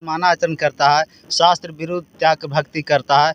माना आचरण करता है, शास्त्र विरुद्ध त्याग भक्ति करता है,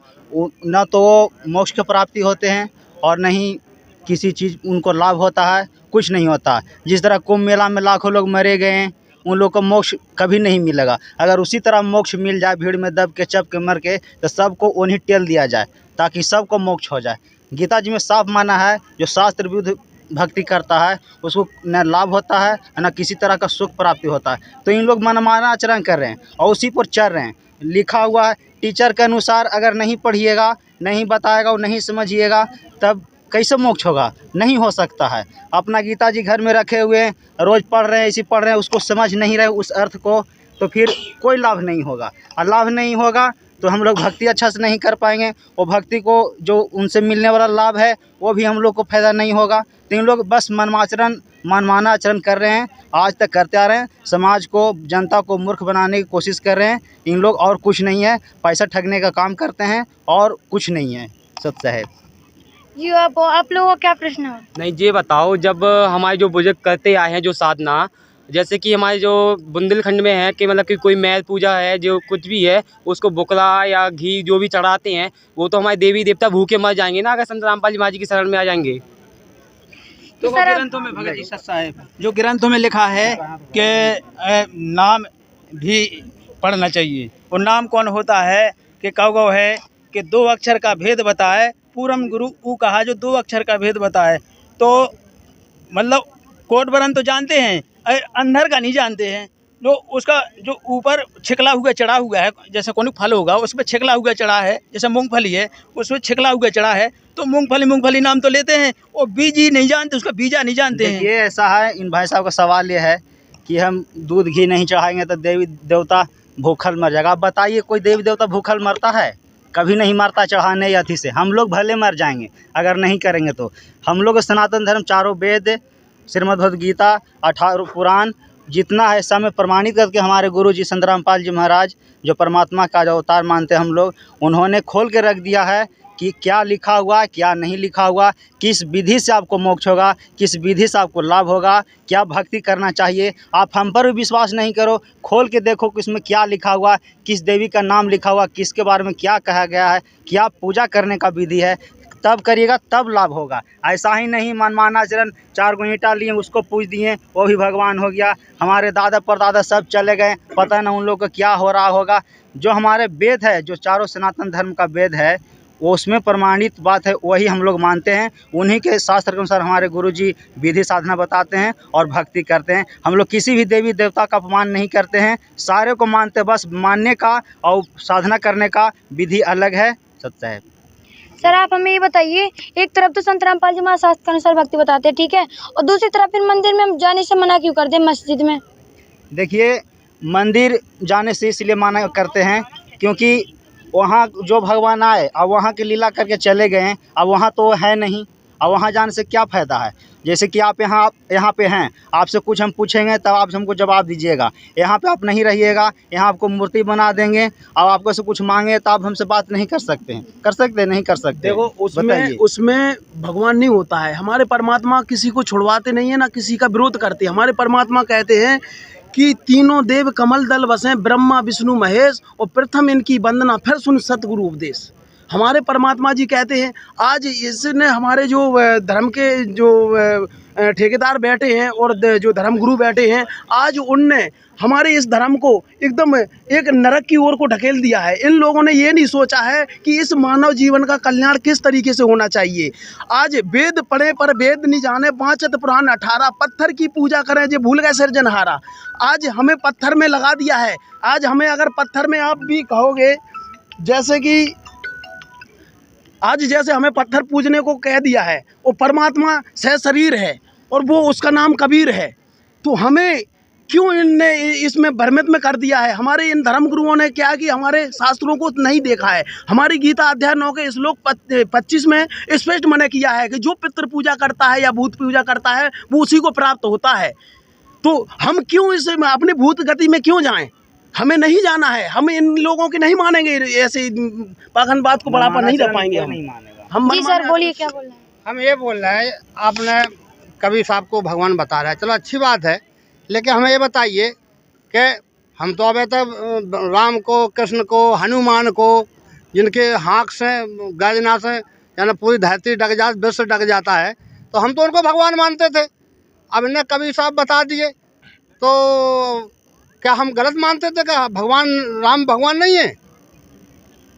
न तो वो मोक्ष की प्राप्ति होते हैं और न ही किसी चीज़ उनको लाभ होता है, कुछ नहीं होता। जिस तरह कुंभ मेला में लाखों लोग मरे गए हैं, उन लोग को मोक्ष कभी नहीं मिलेगा। अगर उसी तरह मोक्ष मिल जाए, भीड़ में दब के चप के मर के, तो सबको उन्हीं टेल दिया जाए ताकि सबको मोक्ष हो जाए। गीता जी में साफ माना है, जो शास्त्र विरुद्ध भक्ति करता है उसको न लाभ होता है न किसी तरह का सुख प्राप्ति होता है। तो इन लोग मनमाना आचरण कर रहे हैं और उसी पर चल रहे हैं। लिखा हुआ है टीचर के अनुसार, अगर नहीं पढ़िएगा, नहीं बताएगा और नहीं समझिएगा, तब कैसे मोक्ष होगा? नहीं हो सकता है। अपना गीता जी घर में रखे हुए हैं, रोज़ पढ़ रहे हैं, इसी पढ़ रहे हैं, उसको समझ नहीं रहे उस अर्थ को, तो फिर कोई लाभ नहीं होगा। और लाभ नहीं होगा तो हम लोग भक्ति अच्छा से नहीं कर पाएंगे, और भक्ति को जो उनसे मिलने वाला लाभ है वो भी हम लोग को फ़ायदा नहीं होगा। तो इन लोग बस मनमाना आचरण कर रहे हैं, आज तक करते आ रहे हैं। समाज को, जनता को मूर्ख बनाने की कोशिश कर रहे हैं इन लोग, और कुछ नहीं है। पैसा ठगने का काम करते हैं और कुछ नहीं है। सत्य है जी। आप लोगों का क्या प्रश्न है? नहीं, ये बताओ, जब हमारे जो बुजुर्ग करते आए हैं जो साधना, जैसे कि हमारे जो बुंदेलखंड में है कि मतलब कि कोई मैल पूजा है, जो कुछ भी है, उसको बुकला या घी जो भी चढ़ाते हैं, वो तो हमारे देवी देवता भूखे मर जाएंगे ना अगर संत रामपाल जी महाराज जी की शरण में आ जाएंगे। तो ग्रंथों में भगत जी सच्चा है, जो ग्रंथों में लिखा है कि नाम भी पढ़ना चाहिए। और नाम कौन होता है कि कौगव है कि 2 अक्षर का भेद बताए, पूरम गुरु ऊ कहा जो 2 अक्षर का भेद बताए। तो मतलब कोट वरन तो जानते हैं, अंदर का नहीं जानते हैं। जो उसका जो ऊपर छिकला हुआ चढ़ा हुआ है, जैसे कोई फल होगा उसमें छिकला हुआ चढ़ा है, जैसे मूंगफली है उसमें छिकला हुआ चढ़ा है, तो मूंगफली नाम तो लेते हैं, और बीज ही नहीं जानते, उसका बीजा नहीं जानते हैं। ये ऐसा है, इन भाई साहब का सवाल ये है कि हम दूध घी नहीं चढ़ाएंगे तो देवी देवता भूखल मर जाएगा। आप बताइए, कोई देवी देवता भूखल मरता है? कभी नहीं मरता चढ़ाने या अथी से। हम लोग भले मर जाएंगे अगर नहीं करेंगे तो। हम लोग सनातन धर्म, 4 वेद, श्रीमद् भगवद गीता, 18 पुराण, जितना है सब में प्रमाणित करके हमारे गुरु जी संत रामपाल जी महाराज, जो परमात्मा का जो अवतार मानते हैं हम लोग, उन्होंने खोल के रख दिया है कि क्या लिखा हुआ, क्या नहीं लिखा हुआ, किस विधि से आपको मोक्ष होगा, किस विधि से आपको लाभ होगा, क्या भक्ति करना चाहिए। आप हम पर भी विश्वास नहीं करो, खोल के देखो कि इसमें क्या लिखा हुआ, किस देवी का नाम लिखा हुआ, किसके बारे में क्या कहा गया है, क्या पूजा करने का विधि है, तब करिएगा तब लाभ होगा। ऐसा ही नहीं मनमाना आचरण, 4 गो ईंटा लिए उसको पूज दिए, वो भी भगवान हो गया। हमारे दादा परदादा सब चले गए, पता ना उन लोग को क्या हो रहा होगा। जो हमारे वेद है, जो चारों सनातन धर्म का वेद है, वो उसमें प्रमाणित बात है, वही हम लोग मानते हैं। उन्हीं के शास्त्र के अनुसार हमारे गुरुजी विधि साधना बताते हैं और भक्ति करते हैं। हम लोग किसी भी देवी देवता का अपमान नहीं करते हैं, सारे को मानते हैं। बस मानने का और साधना करने का विधि अलग है। सत्य है। सर, आप हमें ये बताइए, एक तरफ तो संत रामपाल जी महाराज शास्त्र के अनुसार भक्ति बताते हैं, ठीक है, और दूसरी तरफ फिर मंदिर में हम जाने से मना क्यों करते हैं, मस्जिद में? देखिए, मंदिर जाने से इसलिए मना करते हैं क्योंकि वहाँ जो भगवान आए अब वहाँ की लीला करके चले गए हैं, अब वहाँ तो है नहीं। अब वहाँ जाने से क्या फ़ायदा है? जैसे कि आप यहाँ पे हैं, आपसे कुछ हम पूछेंगे तब आप हमको जवाब दीजिएगा। यहाँ पे आप नहीं रहिएगा, यहाँ आपको मूर्ति बना देंगे। अब आपको से कुछ मांगे तो आप हमसे बात नहीं कर सकते हैं। कर सकते हैं? नहीं कर सकते। देखो, उसमें भगवान नहीं होता है। हमारे परमात्मा किसी को छुड़वाते नहीं है, ना किसी का विरोध करते। हमारे परमात्मा कहते हैं कि तीनों देव कमल दल बसें, ब्रह्मा विष्णु महेश, और प्रथम इनकी वंदना फिर सुन सतगुरु उपदेश। हमारे परमात्मा जी कहते हैं, आज इसने हमारे जो धर्म के जो ठेकेदार बैठे हैं और जो धर्म गुरु बैठे हैं, आज उनने हमारे इस धर्म को एकदम एक नरक की ओर को ढकेल दिया है। इन लोगों ने ये नहीं सोचा है कि इस मानव जीवन का कल्याण किस तरीके से होना चाहिए। आज वेद पढ़े पर वेद नहीं जाने, 5 पुराण 18, पत्थर की पूजा करें जो भूल गए सिरजनहारा। आज हमें पत्थर में लगा दिया है। आज हमें अगर पत्थर में आप भी कहोगे, जैसे कि आज जैसे हमें पत्थर पूजने को कह दिया है, वो परमात्मा सह शरीर है और वो उसका नाम कबीर है, तो हमें क्यों इनने इसमें भ्रमित में कर दिया है? हमारे इन धर्म गुरुओं ने क्या कि हमारे शास्त्रों को नहीं देखा है। हमारी गीता अध्याय 9 के श्लोक 25 में स्पष्ट मना किया है कि जो पितृ पूजा करता है या भूत पूजा करता है वो उसी को प्राप्त होता है। तो हम क्यों इसमें अपनी भूत गति में क्यों जाएं? हमें नहीं जाना है। हम इन लोगों की नहीं मानेंगे, ऐसे पाखंड बात को बढ़ावा नहीं दे पाएंगे। हम जी सर, बोलिए, क्या बोल रहे हैं? हम ये बोल रहे हैं, आपने कबीर साहब को भगवान बता रहा है, चलो अच्छी बात है, लेकिन हमें ये बताइए कि हम तो अब तक राम को, कृष्ण को, हनुमान को, जिनके हाँक से, गर्जना से यानी पूरी धरती डग जा, विश्व डग जाता है, तो हम तो उनको भगवान मानते थे। अब इन्हें कबीर साहब बता दिए तो क्या हम गलत मानते थे? क्या भगवान राम भगवान नहीं है?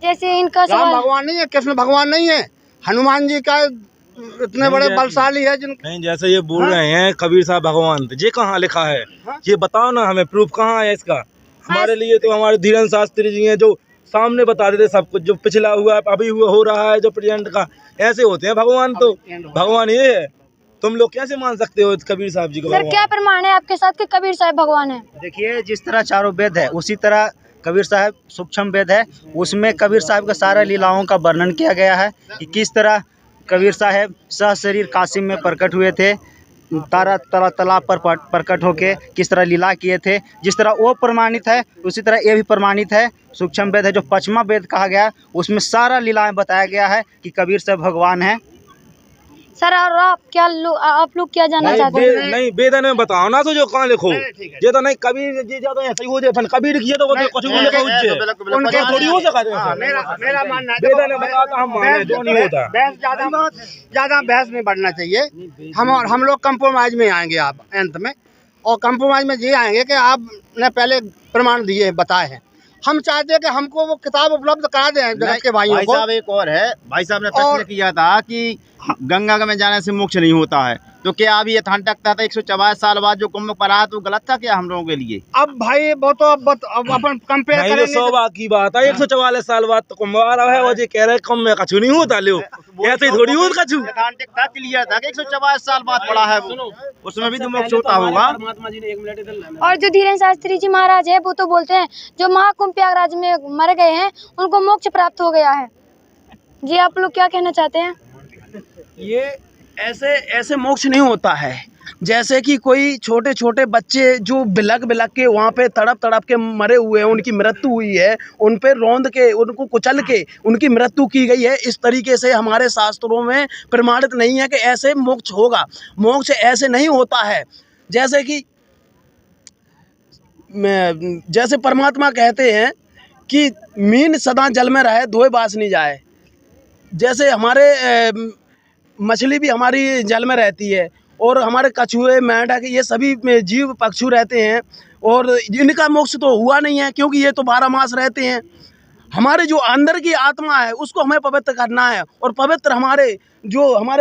जैसे इनका राम सवाल भगवान नहीं है, कृष्ण भगवान नहीं है, हनुमान जी का इतने बड़े बलशाली है जिन नहीं, जैसे ये बोल रहे हैं कबीर साहब भगवान थे, ये कहाँ लिखा है? ये बताओ ना हमें, प्रूफ कहाँ है इसका? हमारे लिए तो हमारे धीरेन्द्र शास्त्री जी हैं जो सामने बता देते सब कुछ, जो पिछला हुआ है, अभी हुआ हो रहा है, जो प्रेजेंट का, ऐसे होते हैं भगवान। तो भगवान ये है, तुम लोग कैसे मान सकते हो कबीर साहब जी को सर भगवान? क्या प्रमाण है आपके साथ कि कबीर साहब भगवान है? देखिए, जिस तरह चारों वेद है उसी तरह कबीर साहब सूक्ष्म वेद है। उसमें कबीर साहब का सारा लीलाओं का वर्णन किया गया है कि किस तरह कबीर साहब सह शरीर काशी में प्रकट हुए थे, तालाब पर प्रकट होके किस तरह लीला किए थे। जिस तरह वो प्रमाणित है उसी तरह ये भी प्रमाणित है। सूक्ष्म वेद है जो पचमा वेद कहा गया, उसमें सारा लीलाएं बताया गया है कि कबीर साहब भगवान हैं। सर और आप लोग क्या जानना चाहते हैं? नहीं, वेदन में बताओ ना, तो जो कहाँ लिखो ये तो नहीं कबीर जी ज्यादा ऐसा ही हो जाए, कबीर की तो कुछ भी लिखा उज्जे उनके थोड़ी हो सका है। मेरा मानना है वेदन में बताओ तो हम माने, जो नहीं होता बहस ज्यादा बहस नहीं बढ़ना चाहिए। हम लोग कंप्रोमाइज में आएंगे आप अंत में, और कंप्रोमाइज में ये आएंगे कि आपने पहले प्रमाण दिए बताए हैं, हम चाहते हैं कि हमको वो किताब उपलब्ध करा दें जगत के भाइयों को। साहब एक और है, भाई साहब ने प्रश्न किया था कि गंगा में जाने से मोक्ष नहीं होता है, तो क्या अभी ये ठंडकता था 144 साल बाद जो कुंभ पर आया तो गलत था क्या हम लोगों के लिए? अब भाई वो तो अब अपन कंपेयर नहीं, तो करेंगे। 100 की बात है, 144 साल बाद तो कुंभ आ रहा है, और ये कह रहे कुंभ में कछु नहीं होता। लो ऐसे ही थोड़ी होता कछु। था क्लियर था कि 144 साल बाद पड़ा है वो, उसमें भी तो मोक्ष होता होगा। और जो धीरेन्द्र शास्त्री जी महाराज है वो तो बोलते हैं जो महाकुंभ प्रयागराज में मर गए हैं उनको मोक्ष प्राप्त हो गया है। जी आप लोग क्या कहना चाहते हैं? ये ऐसे मोक्ष नहीं होता है। जैसे कि कोई छोटे छोटे बच्चे जो बिलक के वहाँ पे तड़प के मरे हुए हैं, उनकी मृत्यु हुई है, उन पे रौंद के, उनको कुचल के उनकी मृत्यु की गई है, इस तरीके से हमारे शास्त्रों में प्रमाणित नहीं है कि ऐसे मोक्ष होगा। मोक्ष ऐसे नहीं होता है। जैसे परमात्मा कहते हैं कि मीन सदा जल में रहे, धोए बास नहीं जाए। जैसे हमारे मछली भी हमारी जल में रहती है, और हमारे कछुए, मेंढक, ये सभी जीव पक्षु रहते हैं, और इनका मोक्ष तो हुआ नहीं है क्योंकि ये तो 12 मास रहते हैं। हमारे जो अंदर की आत्मा है उसको हमें पवित्र करना है, और पवित्र हमारे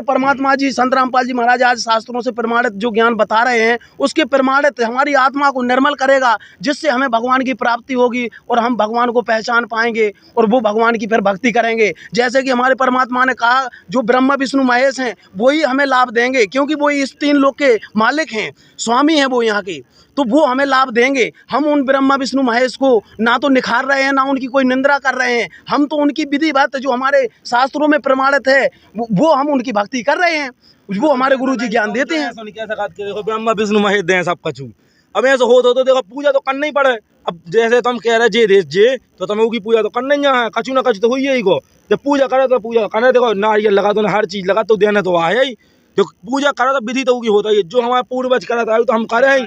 परमात्मा जी संत रामपाल जी महाराज आज शास्त्रों से प्रमाणित जो ज्ञान बता रहे हैं उसके प्रमाणित हमारी आत्मा को निर्मल करेगा, जिससे हमें भगवान की प्राप्ति होगी और हम भगवान को पहचान पाएंगे और वो भगवान की फिर भक्ति करेंगे। जैसे कि हमारे परमात्मा ने कहा जो ब्रह्मा विष्णु महेश हैं वही हमें लाभ देंगे, क्योंकि वो इस 3 लोक के मालिक हैं, स्वामी हैं वो यहाँ के, तो वो हमें लाभ देंगे। हम उन ब्रह्मा विष्णु महेश को ना तो निखार रहे हैं ना उनकी कोई निंदा कर रहे हैं, हम तो उनकी विधिवत जो हमारे शास्त्रों में प्रमाणित है वो हम उनकी भक्ति कर रहे हैं, वो हमारे गुरु जी ज्ञान देते हैं। देखो ब्रह्मा विष्णु महेश दें सब कछु, अब ऐसे हो तो देखो पूजा तो करना ही पड़े। अब जैसे तुम कह रहे जे तो तुम्हें उसकी पूजा तो करना ही है, कछु ना कछु तो हुई ही को। जब पूजा करे तो पूजा करने, देखो नारियल लगा दो, हर चीज लगा तो देने तो आया ही, जो पूजा करा तो विधि तो होगी होता है, जो हमारे पूर्वज करा था तो हम करे ही।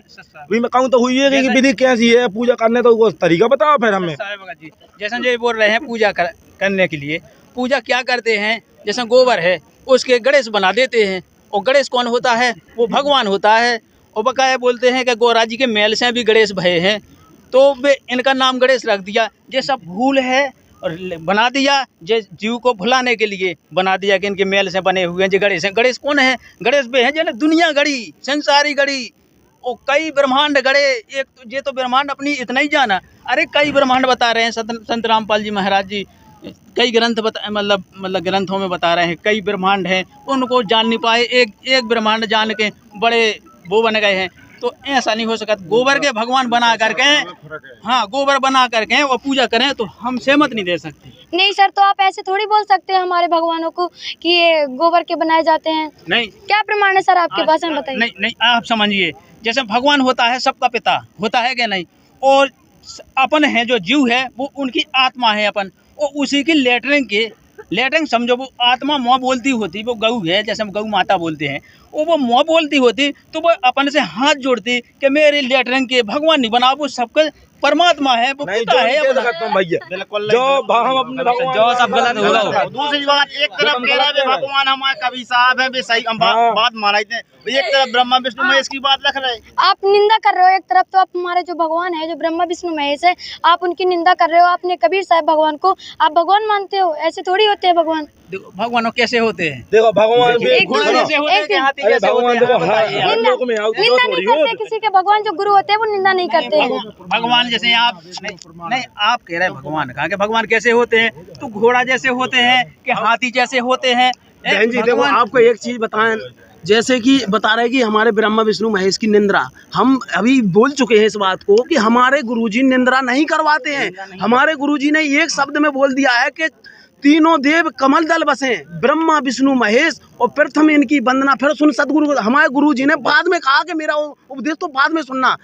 भी मैं कहूँ तो हुई है कि विधि कैसी है पूजा करने, तो वो तरीका बताओ फिर हमें। जैसे जो बोल रहे हैं पूजा करने के लिए, पूजा क्या करते हैं, जैसे गोबर है उसके गणेश बना देते हैं, और गणेश कौन होता है? वो भगवान होता है। और बकाया बोलते हैं कि गौरा जी के मेल से भी गणेश भये हैं, तो वे इनका नाम गणेश रख दिया। ये सब भूल है और बना दिया, जे जीव को भुलाने के लिए बना दिया कि इनके मेल से बने हुए हैं जो गणेश हैं। गणेश कौन है? गणेश वे हैं जिन्हें दुनिया गढ़ी, संसारी गढ़ी, और कई ब्रह्मांड गढ़े। एक तो ये तो ब्रह्मांड अपनी इतना ही जाना, अरे कई ब्रह्मांड बता रहे हैं संत रामपाल जी महाराज जी, कई ग्रंथ मतलब ग्रंथों में बता रहे हैं कई ब्रह्मांड हैं, उनको जान नहीं पाए। एक ब्रह्मांड जान के बड़े वो बन गए हैं, तो ऐसा नहीं हो सकता। गोबर के भगवान बना करके, हाँ गोबर बना करके वो पूजा करें तो हम सहमत नहीं दे सकते। नहीं सर, तो आप ऐसे थोड़ी बोल सकते हैं हमारे भगवानों को कि ये गोबर के बनाए जाते हैं। नहीं, क्या प्रमाण है सर आपके पास में, बताइए। नहीं, आप समझिए, जैसे भगवान होता है सबका पिता होता है क्या नहीं, और अपन है जो जीव है वो उनकी आत्मा है अपन, और उसी की लेटरिंग समझो वो आत्मा माँ बोलती होती, वो गऊ है, जैसे हम गऊ माता बोलते हैं, वो मुँह बोलती होती तो वो अपन से हाथ जोड़ती कि मेरे लेटरिन के भगवान नहीं बना, वो सबका परमात्मा है, वो नहीं पिता जो है नहीं कह अपना। सकता हूँ भैया, बिल्कुल जो हम अपने भगवान जो सब गलत होगा। दूसरी बात, एक तरफ हम कह रहा गलत है कह रहे हैं। भगवान हमारे कवि साहब है, वे सही हाँ। बात मान रहे थे, एक तरफ ब्रह्मा विष्णु महेश की बात रख रहे हैं। आप निंदा कर रहे हो एक तरफ, तो आप हमारे जो भगवान है, जो ब्रह्मा विष्णु महेश है, आप उनकी निंदा कर रहे हो। आपने कबीर साहब भगवान को आप भगवान मानते हो, ऐसे थोड़ी होते हैं भगवान। देखो भगवान कैसे होते हैं, देखो भगवान भी एक घोड़े सुनो, जैसे होते हैं एक कि हाथी अरे जैसे होते भगवान हैं, देखो हमें बताइए। हर लोग में आओ निंदा नहीं करते किसी के। भगवान जो गुरु होते हैं वो निंदा नहीं करते हैं। भगवान जैसे आप नहीं आप कह रहे हैं भगवान, कहा कि भगवान कैसे होते हैं, तो घोड़ा जैसे होते हैं कि हाथी जैसे होते हैं। बहन जी देखो, आपको एक चीज बताएं, जैसे कि बता रहे कि हमारे ब्रह्मा विष्णु महेश की निंदा, हम अभी बोल चुके हैं इस बात को कि हमारे गुरुजी निंदा नहीं करवाते हैं। हमारे गुरुजी ने एक शब्द में बोल दिया है कि तीनों देव कमल दल बसे, ब्रह्मा विष्णु महेश, और प्रथम इनकी वंदना फिर सुन सतगुरु। हमारे गुरुजी ने बाद में कहा कि मेरा उपदेश तो बाद में सुनना।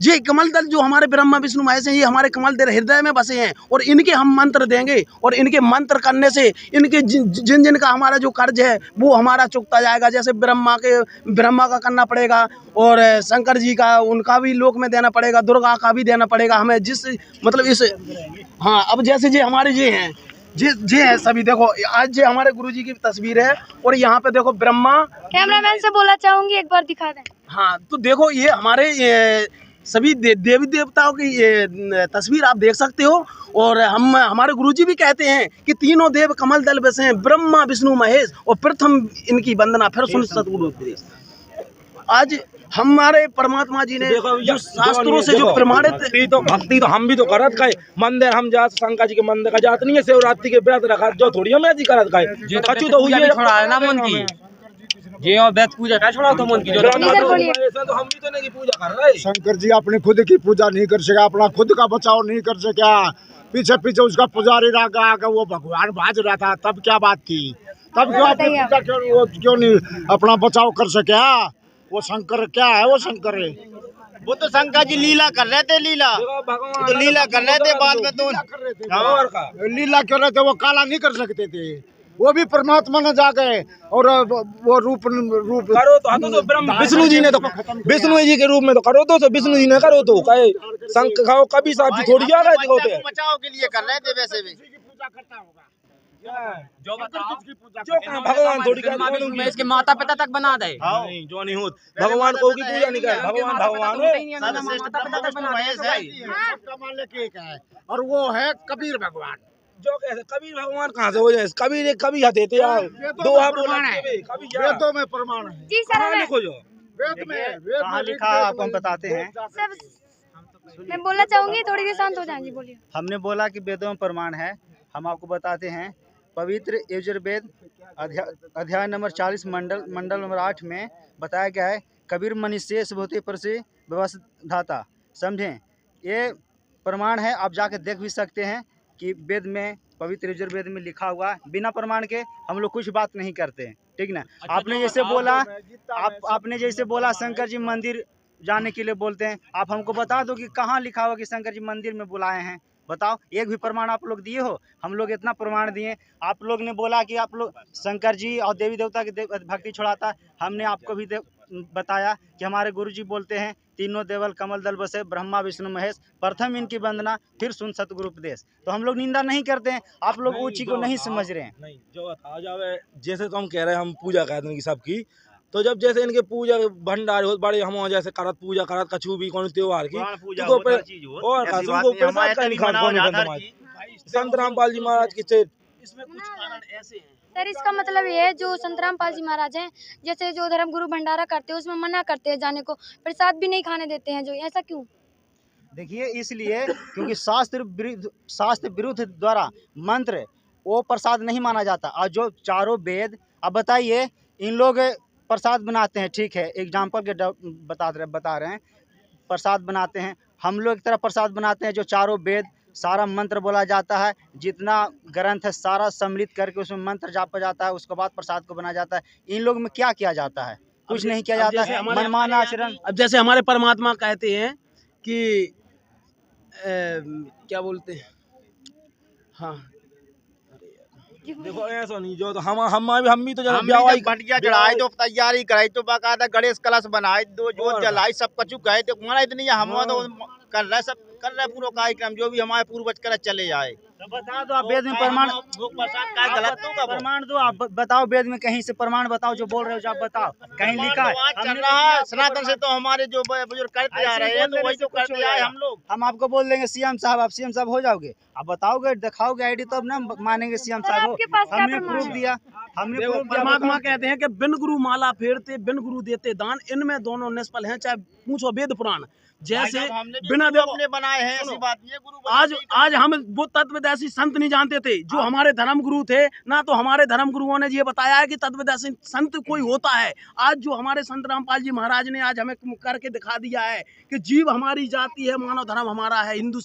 ये कमल दल जो हमारे ब्रह्मा विष्णु महेश हैं, ये हमारे कमल दल हृदय में बसे हैं, और इनके हम मंत्र देंगे, और इनके मंत्र करने से इनके जिन जिन का हमारा जो कर्ज है वो हमारा चुकता जाएगा। जैसे ब्रह्मा का करना पड़ेगा, और शंकर जी का उनका भी लोक में देना पड़ेगा, दुर्गा का भी देना पड़ेगा हमें। जिस मतलब इस हाँ, अब जैसे ये हमारे ये हैं, जे है सभी। देखो आज ये हमारे गुरुजी की तस्वीर है, और यहाँ पे देखो ब्रह्मा। कैमरामैन से बोला चाहूंगी एक बार दिखा दें। हाँ, तो देखो ये हमारे सभी देवी देवताओं की ये तस्वीर आप देख सकते हो। और हमारे गुरुजी भी कहते हैं कि तीनों देव कमल दल बसे हैं, ब्रह्मा विष्णु महेश, और प्रथम इनकी वंदना फिर सुन सतगुरु उपदेश। आज हमारे परमात्मा जी ने जो शास्त्रों से जो प्रमाणित भक्ति तो हम भी तो करत गए। मंदिर हम जात शंकर जी के मंदिर का जात नहीं है, शिवरात्रि के व्रत रखा जो थोड़ी हम ऐसी करत गए। कछु तो हुई है छोड़ा है ना मन की, ये और बेत पूजा का छोड़ा तो मन की जो तो हम भी तो नहीं की पूजा कर रहे। शंकर जी अपनी खुद की पूजा नहीं कर सका, अपना खुद का बचाव नहीं कर सका, पीछे पीछे उसका पुजारी रहा कि वो भगवान भाज रहा था, तब क्या बात थी, तब क्यों अपनी पूजा क्यों नहीं अपना बचाव कर सका। वो शंकर क्या है, वो शंकर है, वो तो शंकर जी लीला कर रहे थे, लीला तो लीला कर रहे थे, बाद में तो लीला कर रहे थे, वो काला नहीं कर सकते थे, वो भी परमात्मा ने जा गए और वो रूप करो तो ब्रह्म विष्णु जी ने तो विष्णु जी के रूप में तो करो तो विष्णु जी ने करो तो कहे शंख खाओ कभी साहब जी थोड़ी आ गए बचाव के लिए कर रहे थे। वैसे भी पूजा करता होगा, जो बताओ जो भगवान थोड़ी मैं इसके माता पिता तक बना दे, नहीं जो नहीं हो भगवान को की पूजा नहीं करे, भगवान भगवान है, माता पिता तक बना दे सबका मालिक एक है, और वो है कबीर भगवान। जो कैसे कबीर भगवान कहाँ से हो जाए, कबीर एक कभी हते थे यार, दोहा बोला कभी वेदों में प्रमाण है, जी सर, हमें लिखो जो वेद में कहाँ लिखा है आपको हम बताते हैं। सब मैं बोलना चाहूंगी, थोड़ी देर शांत हो जाएंगी, बोलिए। हमने बोला कि वेदों में प्रमाण है, हम आपको बताते हैं। पवित्र यजुर्वेद अध्याय नंबर 40 मंडल नंबर 8 में बताया गया है, कबीर मनुष्य भूति पर से व्यवस्थाता। समझें, ये प्रमाण है, आप जाके देख भी सकते हैं कि वेद में, पवित्र यजुर्वेद में लिखा हुआ है। बिना प्रमाण के हम लोग कुछ बात नहीं करते हैं, ठीक ना। आपने जैसे बोला, आपने जैसे बोला शंकर जी मंदिर जाने के लिए बोलते हैं, आप हमको बता दो कि कहाँ लिखा हुआ कि शंकर जी मंदिर में बुलाए हैं, बताओ। एक भी प्रमाण आप लोग दिए हो? हम लोग इतना प्रमाण दिए। आप लोग ने बोला कि आप लोग शंकर जी और देवी देवता की भक्ति छुड़ाता है, हमने आपको भी बताया कि हमारे गुरुजी बोलते हैं तीनों देवल कमल दल बसे, ब्रह्मा विष्णु महेश, प्रथम इनकी वंदना फिर सुन सतगुरु उपदेश। तो हम लोग निंदा नहीं करते हैं, आप लोग ऊंची को नहीं समझ रहे हैं। नहीं जो आ जावे, जैसे तो हम कह रहे हैं हम पूजा करते हैं सबकी, तो जब जैसे इनके पूजा भंडार हो बड़े, हम जैसे करत पूजा करत कछु भी कौन त्योहार की और संत रामपाल जी महाराज की इसमें कुछ कारण ऐसे हैं सर, इसका मतलब ये है, जो संत रामपाल जी महाराज हैं, जैसे जो धर्म गुरु भंडारा करते हैं उसमें मना करते हैं जाने को, प्रसाद भी नहीं खाने देते हैं, जो ऐसा क्यों? देखिए, इसलिए क्योंकि शास्त्र विरुद्ध द्वारा मंत्र वो प्रसाद नहीं माना जाता। और जो चारों वेद, अब बताइए, इन लोग प्रसाद बनाते हैं, ठीक है, एग्जाम्पल के बता रहे हैं, प्रसाद बनाते हैं। हम लोग एक तरह प्रसाद बनाते हैं, जो चारों वेद, सारा मंत्र बोला जाता है, जितना ग्रंथ है सारा सम्मिलित करके उसमें मंत्र जापा जाता है, उसके बाद प्रसाद को बनाया जाता है। इन लोग में क्या किया जाता है? कुछ नहीं किया जाता है, मनमाना आचरण। अब जैसे हमारे परमात्मा कहते हैं कि क्या बोलते हैं, हाँ देखो ऐसा नहीं जो तो हम भी तो जब हमने जब बंटिया चढ़ाई तो तैयारी कराई तो बाकायदा गणेश कलश बनाए, दो जोत जलाई, सब कुछ गए तो हमारा इतनी हम तो कर रहे, सब कर रहे पूरा कार्यक्रम जो भी हमारे पूर्वज कर चले जाए। तो बता दो आप वेद में प्रमाण, गलत होगा प्रमाण दो आप बताओ, वेद में कहीं से प्रमाण बताओ जो बोल रहे हो, जो आप बताओ कहीं लिखा है। चल रहा है सनातन से तो हमारे जो बुजुर्ग करते आ रहे हैं तो वही तो करते आए हम लोग। हम आपको बोल देंगे सीएम साहब, आप सीएम साहब हो जाओगे, आप बताओगे दिखाओगे आईडी तब ना मानेंगे सीएम साहब हो। हमने प्रूफ दिया, हमने प्रूफ दिया। परमात्मा कहते हैं कि बिन गुरु माला फेरते, बिन गुरु देते दान, इनमें दोनों निष्फल हैं, चाहे पूछो वेद पुराण। जैसे बिना देखो अपने बनाए हैं, ऐसी बात नहीं है। गुरु आज हम वो तत्वदर्शी संत नहीं जानते थे जो हमारे धर्म गुरु थे ना, तो हमारे धर्म गुरुओं ने ये बताया है कि तत्वदर्शी संत कोई होता है। आज जो हमारे संत रामपाल जी महाराज ने आज हमें करके दिखा दिया है कि जीव हमारी जाति है, मानव धर्म हमारा है, हिंदू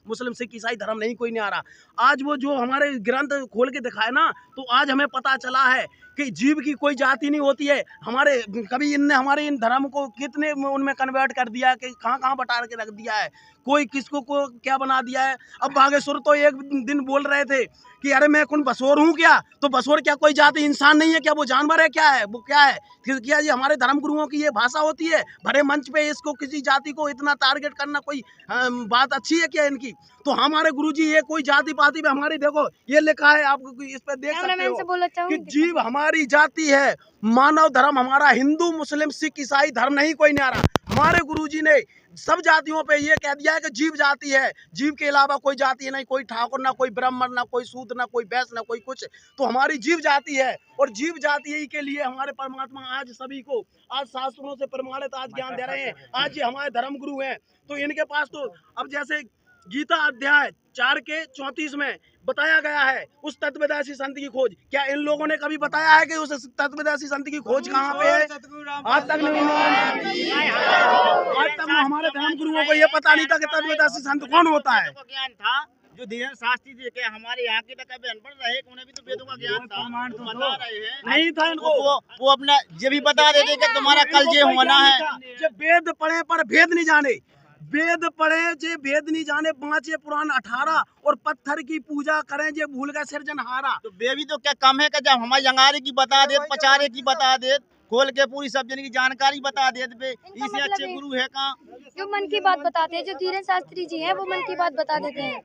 मुस्लिम सिख ईसाई धर्म नहीं कोई नहीं आ रहा। आज वो जो हमारे ग्रंथ खोल के दिखाए ना, तो आज हमें पता चला है कि जीव की कोई जाति नहीं होती है। हमारे कभी इनने हमारे इन धर्म को कितने उनमें कन्वर्ट कर दिया कि कहाँ बटा के रख दिया है, कोई किसको को क्या बना दिया है। अब बागेश्वर तो एक दिन बोल रहे थे कि अरे मैं कौन बसोर हूँ क्या, तो बसोर क्या कोई जाति इंसान नहीं है क्या, वो जानवर है क्या है, वो क्या है। फिर क्या ये हमारे धर्म गुरुओं की ये भाषा होती है, भरे मंच पे इसको किसी जाति को इतना टारगेट करना कोई बात अच्छी है क्या इनकी। तो हमारे गुरुजी ये कोई जाति पाति में हमारी देखो ये लिखा है, आप इस पे देख सकते हो कि जीव हमारी जाति है, मानव धर्म हमारा, हिंदू मुस्लिम सिख ईसाई धर्म नहीं कोई नहीं आ रहा। हमारे गुरुजी ने सब जातियों पे ये कह दिया है कि जीव जाति है, जीव के अलावा कोई जाति नहीं, कोई ठाकुर ना कोई ब्राह्मण ना कोई शूद्र ना कोई वैश्य ना कोई कुछ, तो हमारी जीव जाति है। और जीव जाति ही के लिए हमारे परमात्मा आज सभी को आज शास्त्रों से प्रमाणित आज ज्ञान दे रहे हैं। आज ये हमारे धर्म गुरु हैं, तो इनके पास तो अब जैसे गीता अध्याय 4 के 34 में बताया गया है उस तत्वदर्शी संत की खोज। क्या इन लोगों ने कभी बताया है कि उस तत्वदर्शी संत की खोज कहाँ पे है? आज तक नहीं, आज तक हमारे धर्म गुरुओं को ये पता नहीं था कि तत्वदर्शी संत कौन होता है। ज्ञान था जो धीरेन्द्र शास्त्री जी के हमारे यहाँ के तक अनपढ़ रहे, उन्हें भी तो वेदों का ज्ञान था, बता रहे हैं नहीं था इनको। वो अपना ये भी बता देते कि तुम्हारा कल ये होना है। जब वेद पढ़े पर भेद नहीं जाने, वेद पढ़े जे भेद नहीं जाने, बाँचे पुराण 18 और पत्थर की पूजा करें जे भूल गए सिरजनहारा। तो वे भी तो क्या कम है कि जब हमारे जंगारे की बता दे, पचारे की बता दे, खोल के पूरी सब जन की जानकारी बता दे, इससे अच्छे गुरु है कहाँ जो मन की बात बताते हैं। जो धीरेन्द्र शास्त्री जी हैं वो मन की बात बता देते हैं।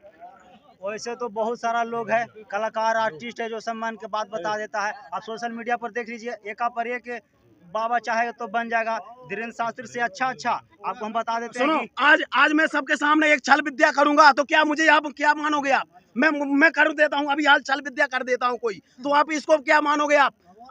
वैसे तो बहुत सारा लोग है, कलाकार आर्टिस्ट है जो सम्मान के बात बता देता है। आप सोशल मीडिया पर देख लीजिए, एक पर एक बाबा चाहेगा तो बन जाएगा। धीरेन्द्र शास्त्री से अच्छा आपको हम बता देते हैं। सुनो, आज मैं सबके सामने एक छल विद्या करूंगा तो क्या मुझे आप क्या मानोगे? आप मैं कर देता हूं, अभी आज छल विद्या कर देता हूं कोई, तो आप इसको क्या मानोगे?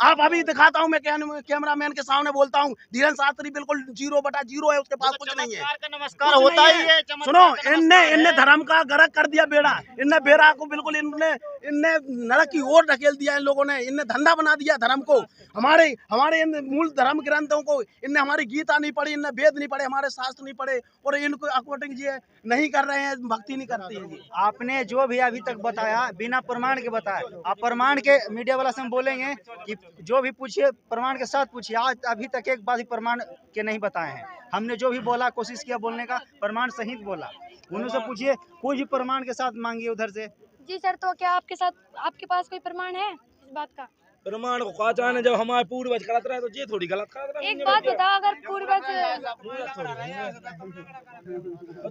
आप अभी दिखाता हूं, मैं कैमरामैन के सामने बोलता हूं धीरेन्द्र शास्त्री बिल्कुल 0/0 है, उसके पास कुछ नहीं है। नमस्कार होता ही है। सुनो, इनने धर्म का गर्क कर दिया बेड़ा, इनने बेड़ा को बिल्कुल इनने नरक की ओर ढकेल दिया। इन लोगों ने इनने धंधा बना दिया धर्म को। हमारे इन मूल धर्म ग्रंथों को इनने हमारी गीता नहीं पढ़ी, इनने वेद नहीं पढ़े, हमारे शास्त्र नहीं पढ़े, और इनको अकॉर्डिंग ये नहीं कर रहे हैं, भक्ति नहीं करते हैं। आपने जो भी अभी तक बताया बिना प्रमाण के बताया, आप प्रमाण के मीडिया वाला से हम बोलेंगे कि जो भी पूछिए प्रमाण के साथ पूछिए। आज अभी तक एक बात ही प्रमाण के नहीं बताए हैं। हमने जो भी बोला कोशिश किया बोलने का, प्रमाण सहित बोला। उनसे पूछिए, कोई भी प्रमाण के साथ मांगिए उधर से। जी सर, तो क्या आपके पास कोई प्रमाण है इस बात का? प्रमाण को कहा जाने जब हमारे पूर्वज गलत रहे तो ये थोड़ी गलत कर रहे। एक बात बताओ, अगर पूर्वज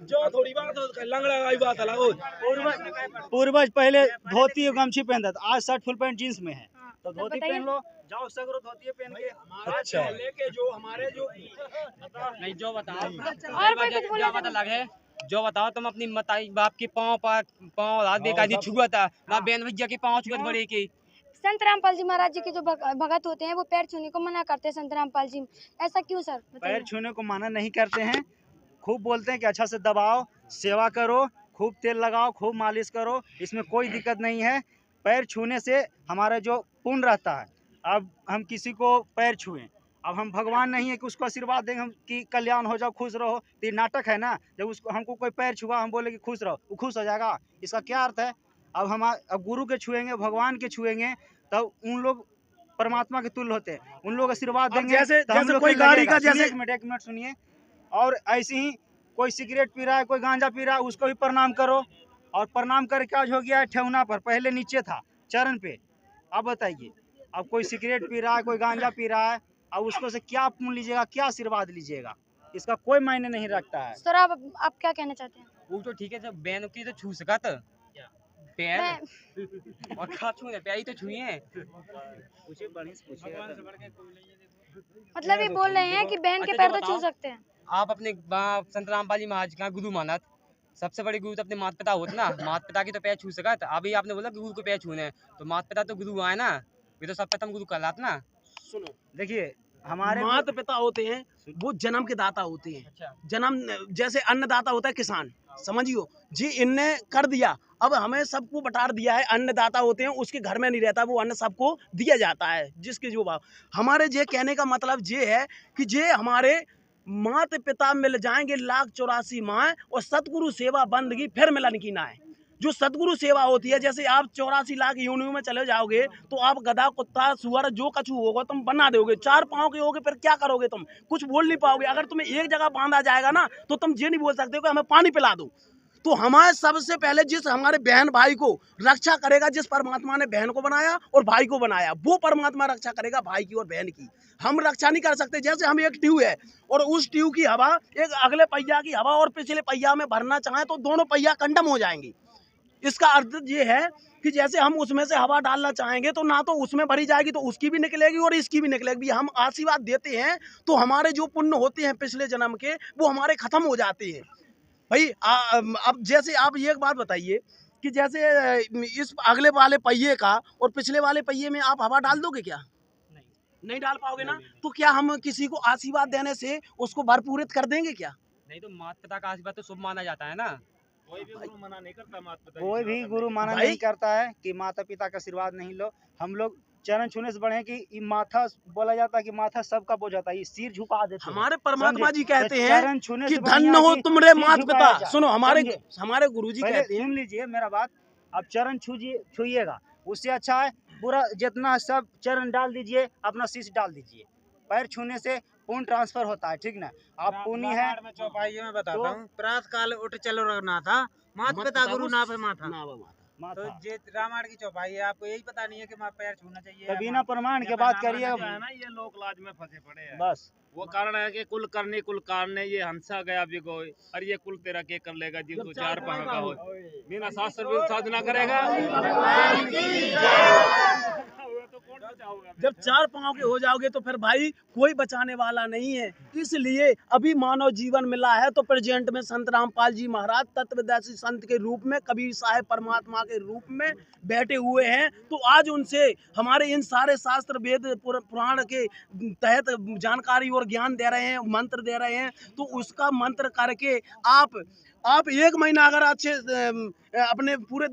जो थोड़ी बात हो लंगड़ा वाली बात अलग। पूर्वज पहले धोती और गमछी पहनता था, आज शर्ट फुल पैंट जींस में है, तो धोती पहन लो, जाओ सगरो धोती पहन के। अच्छा, लेके जो हमारे जो नहीं जो बताओ और कोई कुछ बोला अलग है। जो बताओ तुम अपनी मताई बाप के पाँव रात बेकार छुआ था ना, बहन भैया के पाँव छुआ बड़े के। संत रामपाल जी महाराज जी के जो भगत होते हैं वो पैर छूने को मना करते हैं। संत रामपाल जी, ऐसा क्यों सर? पैर छूने को मना नहीं करते हैं, खूब बोलते हैं कि अच्छा से दबाओ, सेवा करो, खूब तेल लगाओ, खूब मालिश करो, इसमें कोई दिक्कत नहीं है। पैर छूने से हमारा जो पुण्य रहता है, अब हम किसी को पैर छुएं, अब हम भगवान नहीं है कि उसको आशीर्वाद देंगे हम कि कल्याण हो जाओ, खुश रहो। तो ये नाटक है ना। जब उसको हमको कोई पैर छुआ, हम बोले कि खुश रहो, वो खुश हो जाएगा, इसका क्या अर्थ है? अब गुरु के छुएंगे, भगवान के छुएंगे, तब उन लोग परमात्मा के तुल्य होते हैं, उन लोग आशीर्वाद देंगे। जैसे कोई गाड़ी का जैसे एक मिनट सुनिए। और ऐसे ही कोई सिगरेट पी रहा है, कोई गांजा पी रहा है, उसको भी प्रणाम करो। और प्रणाम कर क्या हो गया है, ठेहुना पर, पहले नीचे था चरण पे, आप बताइए, अब कोई सिगरेट पी रहा है, कोई गांजा पी रहा है, अब उसको से क्या पुण्य लीजिएगा, क्या आशीर्वाद लीजिएगा, इसका कोई मायने नहीं रखता है। सर आप क्या कहना चाहते हैं? वो तो ठीक है, जब बैन की तो छू सका था पैर और खा छू पैर तो छुए हैं। मतलब ये बोल रहे हैं कि बहन के अच्छा, पैर तो तो छू बताओ। सकते हैं। आप अपने संत रामपाल जी महाराज का गुरु माना, सबसे बड़े गुरु तो अपने माता पिता होते ना, माता पिता की तो पैर छू सका था। अभी आपने बोला गुरु को पैर छूने हैं, तो माता पिता तो गुरु आए ना, वे तो सब प्रथम गुरु कहलाते ना। सुनो, देखिए हमारे माता पिता होते हैं वो जन्म के दाता होते हैं। अच्छा, जन्म जैसे अन्नदाता होता है किसान, समझियो जी, इनने कर दिया, अब हमें सबको बटार दिया है। अन्नदाता होते हैं, उसके घर में नहीं रहता, वो अन्न सबको दिया जाता है जिसके जो भाव। हमारे जे कहने का मतलब ये है कि जे हमारे माता पिता मिल जाएंगे 1,84 माँ, और सतगुरु सेवा बंदगी फिर मिलन की ना है। जो सतगुरु सेवा होती है, जैसे आप 84 लाख योनियों में चले जाओगे तो आप गधा कुत्ता सुअर जो कछु होगा तुम बना दोगे, 4 पाँव के होगे, फिर क्या करोगे तुम? कुछ बोल नहीं पाओगे। अगर तुम्हें एक जगह बांधा जाएगा ना तो तुम ये नहीं बोल सकते हो कि हमें पानी पिला दो। तो हमारे सबसे पहले जिस हमारे बहन भाई को रक्षा करेगा, जिस परमात्मा ने बहन को बनाया और भाई को बनाया, वो परमात्मा रक्षा करेगा भाई की और बहन की। हम रक्षा नहीं कर सकते। जैसे हम एक ट्यूब है और उस ट्यूब की हवा एक अगले पहिया की हवा और पिछले पहिया में भरना चाहें तो दोनों पहिया कंडम हो जाएंगे। इसका अर्थ ये है कि जैसे हम उसमें से हवा डालना चाहेंगे तो ना तो उसमें भरी जाएगी तो उसकी भी निकलेगी और इसकी भी निकलेगी। हम आशीर्वाद देते हैं तो हमारे जो पुण्य होते हैं पिछले जन्म के वो हमारे खत्म हो जाते हैं भाई। अब जैसे आप ये एक बात बताइए कि जैसे इस अगले वाले पहिए का और पिछले वाले पहिए में आप हवा डाल दोगे क्या? नहीं डाल पाओगे ना। तो क्या हम किसी को आशीर्वाद देने से उसको भरपूरित कर देंगे क्या? नहीं तो माता पिता का आशीर्वाद तो शुभ माना जाता है ना। कोई भी गुरु माना नहीं करता है कि माता पिता का आशीर्वाद नहीं लो। हम लोग चरण छूने से बढ़े कि ये माथा बोला जाता है कि माथा सबका बोझ जाता है, ये सिर झुका देते हैं। हमारे परमात्मा जी कहते तो हैं चरण छूने कि से बढ़िया धन्य हो कि तुमरे सिर माता झुकाया पिता। जाए। सुनो, समझे? हमारे गुरुजी पहले कहते हैं, सुन लीजिए मेरा बात। अब चरण छूइएगा, उससे अच्छा है पूरा जितना सब चरण डाल दीजिए, अपना शीश डाल दीजिए। पैर छूने से पुण्य ट्रांसफर होता है, ठीक ना। आप पुण्य है चौपाई में बताता तो- हूँ, प्रातः काल उठ चलो रघुनाथा, माता पिता गुरु ना पे माथा। तो ये रामायण की चौपाई है, आपको यही पता नहीं है कि पैर छूना चाहिए। तो बिना प्रमाण के बात करिए ये लोक लाज में फंसे पड़े हैं। बस। वो कारण है कि कुल करने कुल कारने ये हंसा गया बिगो, और ये कुल तेरा के कर लेगा जीव तो 4 पाँव का हो, बिना शास्त्र भी साधना करेगा। जब 4 पाँव के हो जाओगे तो फिर भाई कोई बचाने वाला नहीं है। इसलिए अभी मानव जीवन मिला है तो प्रेजेंट में संत रामपाल जी महाराज तत्वदर्शी संत के रूप में, कबीर साहब परमात्मा के रूप में बैठे हुए हैं। तो आज उनसे हमारे इन सारे शास्त्र वेद पुराण के तहत जानकारी और ज्ञान दे रहे हैं, मंत्र दे रहे हैं। तो उसका मंत्र करके आप 1 महीना अगर अच्छे अपने पूरे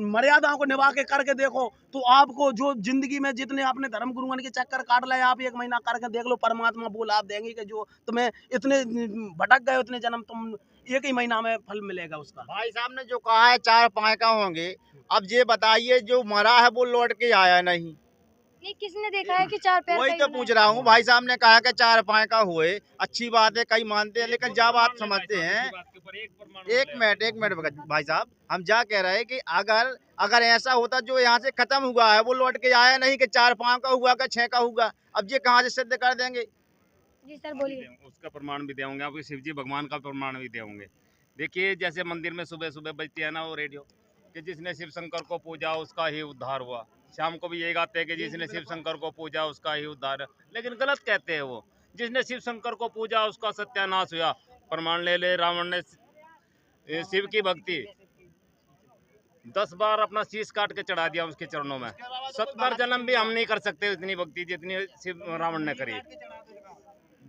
मर्यादाओं को निभा के करके देखो तो आपको जो जिंदगी में जितने आपने धर्म गुरुओं के चक्कर काट लाए, आप 1 महीना करके देख लो, परमात्मा बोल आप देंगे कि जो तुम्हें इतने भटक गए उतने जन्म तुम 1 ही महीना में फल मिलेगा उसका। भाई साहब ने जो कहा है 4 पाँव का होंगे, अब ये बताइए जो मरा है वो लौट के आया नहीं। नहीं, किसने देखा है कि 4 पैर वही का तो ही पूछ होना रहा हूँ। भाई साहब ने कहा कि 4 पाँव का हुए, अच्छी बात है, कई मानते हैं, लेकिन जब आप समझते हैं, एक मिनट भाई साहब, हम जा कह रहे हैं कि अगर ऐसा होता जो यहाँ से खत्म हुआ है वो लौट के आया नहीं कि 4 पाँव का हुआ का 6 का हुआ, अब ये कहाँ से सिद्ध कर देंगे? जी सर बोलिए। उसका प्रमाण भी देंगे आपको, शिव जी भगवान का प्रमाण भी देंगे। देखिए जैसे मंदिर में सुबह सुबह बजती है ना वो रेडियो कि जिसने शिव शंकर को पूजा उसका ही उद्धार हुआ। शाम को भी यही गाते हैं कि जिसने शिव शंकर को पूजा उसका ही उद्धार, लेकिन गलत कहते हैं वो। जिसने शिव शंकर को पूजा उसका सत्यानाश हुआ। प्रमाण ले ले, रावण ने शिव की भक्ति 10 बार अपना शीश काट के चढ़ा दिया उसके चरणों में। 70 जन्म भी हम नहीं कर सकते इतनी भक्ति जितनी शिव रावण ने करी।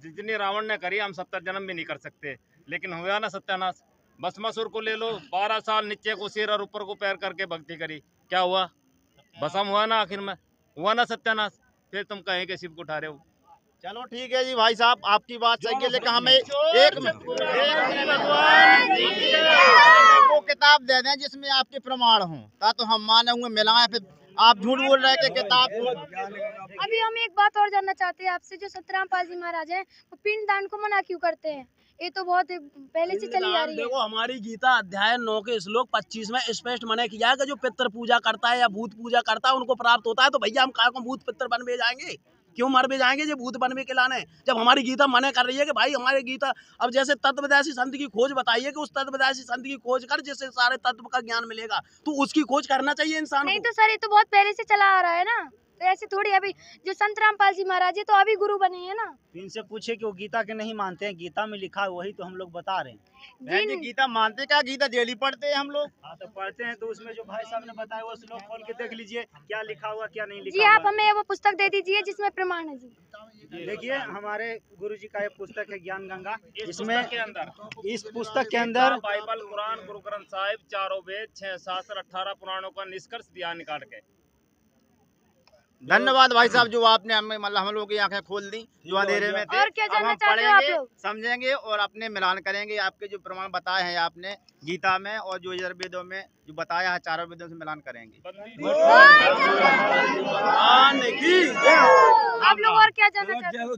जितनी रावण ने करी हम 70 जन्म भी नहीं कर सकते, लेकिन हुआ ना सत्यानाश। भस्मासुर को ले लो, 12 साल नीचे को सिर और ऊपर को पैर करके भक्ति करी, क्या हुआ? भस्म हुआ ना, आखिर में हुआ ना सत्यानाश। फिर तुम कहें कि शिव को उठा रहे हो। चलो ठीक है जी भाई साहब, आपकी बात सही है, लेकिन हमें वो किताब दे दें जिसमें आपके प्रमाण हों, तो हम माने हुए मिलाएं। फिर आप झूठ बोल रहे थे किताब। अभी हम एक बात और जानना चाहते हैं आपसे, जो संत रामपाल जी महाराज हैं वो पिंड दान को मना क्यों करते हैं? ये तो बहुत पहले से चली आ रही है। देखो हमारी गीता अध्याय 9 के श्लोक 25 में स्पष्ट मना किया है कि जो पितर पूजा करता है या भूत पूजा करता है उनको प्राप्त होता है। तो भैया हम कहा को भूत पितर बन में जाएंगे, क्यों मर में जाएंगे जो भूत बन में के लाने, जब हमारी गीता मना कर रही है कि भाई हमारी गीता अब जैसे तत्वदर्शी संत की खोज बताइए कि उस तत्वदर्शी संत की खोज कर जिससे सारे तत्व का ज्ञान मिलेगा, तो उसकी खोज करना चाहिए इंसान नहीं को। तो सर ये तो बहुत पहले से चला आ रहा है ना, तो ऐसे थोड़ी अभी जो संत रामपाल जी महाराज है तो अभी गुरु बने हैं ना। इनसे पूछे कि वो गीता के नहीं मानते हैं, गीता में लिखा है वही तो हम लोग बता रहे हैं। बहन जी गीता मानते क्या, गीता डेली पढ़ते हैं हम लोग। हाँ तो पढ़ते हैं, तो उसमें जो भाई साहब ने बताया वो श्लोक खोल के देख लीजिए क्या लिखा हुआ क्या नहीं लिखा जी हुआ। आप हमें वो पुस्तक दे दीजिए जिसमें प्रमाण है जी। देखिए हमारे गुरु जी का ये पुस्तक है ज्ञान गंगा, इसमें इस पुस्तक के अंदर अंदर बाइबल, कुरान, गुरु ग्रंथ साहिब, चारों वेद, 6 शास्त्र, 18 पुराणों का निष्कर्ष दिया निकाल के। धन्यवाद भाई साहब, जो आपने हमें मतलब हम लोगों की आंखें खोल दी जो अंधेरे में थे। और क्या अब जानना हम चाहते हो आप पढ़ेंगे, लोग? समझेंगे और अपने मिलान करेंगे। आपके जो प्रमाण बताए हैं आपने गीता में और जो यजुर्वेदों में जो बताया है चारों वेदों से मिलान करेंगे। आप लोग और क्या जानना चाहते हो?